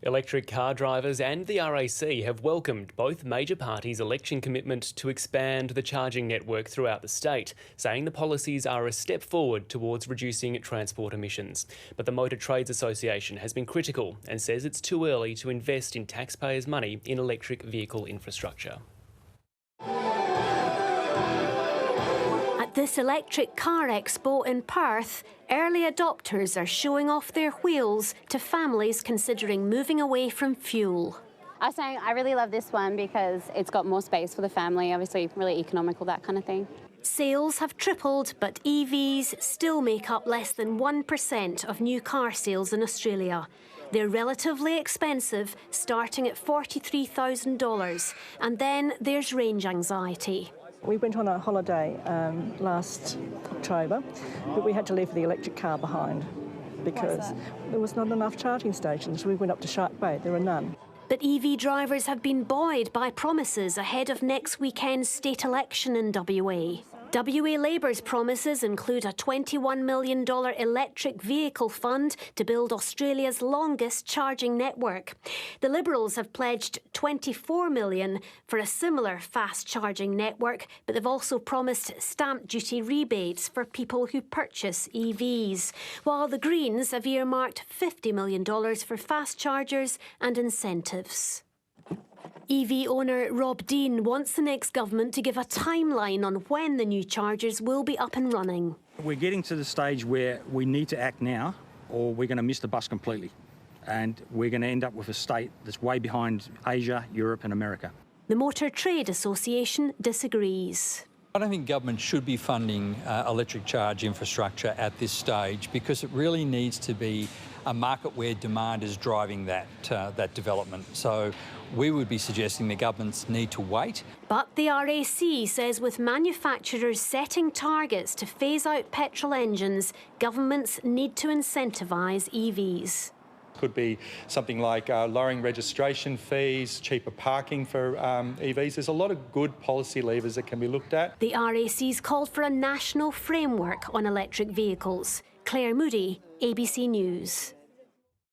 Electric car drivers and the RAC have welcomed both major parties' election commitment to expand the charging network throughout the state, saying the policies are a step forward towards reducing transport emissions. But the Motor Trades Association has been critical and says it's too early to invest in taxpayers' money in electric vehicle infrastructure. At this electric car expo in Perth, early adopters are showing off their wheels to families considering moving away from fuel. I was saying I really love this one because it's got more space for the family, obviously really economical, that kind of thing. Sales have tripled, but EVs still make up less than 1% of new car sales in Australia. They're relatively expensive, starting at $43,000, and then there's range anxiety. We went on a holiday last October, but we had to leave the electric car behind because there was not enough charging stations. We went up to Shark Bay, there were none. But EV drivers have been buoyed by promises ahead of next weekend's state election in WA. WA Labour's promises include a $21 million electric vehicle fund to build Australia's longest charging network. The Liberals have pledged $24 million for a similar fast charging network, but they've also promised stamp duty rebates for people who purchase EVs, while the Greens have earmarked $50 million for fast chargers and incentives. EV owner Rob Dean wants the next government to give a timeline on when the new chargers will be up and running. We're getting to the stage where we need to act now or we're going to miss the bus completely. And we're going to end up with a state that's way behind Asia, Europe and America. The Motor Trade Association disagrees. I don't think government should be funding electric charge infrastructure at this stage because it really needs to be a market where demand is driving that development. So we would be suggesting the governments need to wait. But the RAC says with manufacturers setting targets to phase out petrol engines, governments need to incentivise EVs. Could be something like lowering registration fees, cheaper parking for EVs. There's a lot of good policy levers that can be looked at. The RAC's called for a national framework on electric vehicles. Claire Moody, ABC News.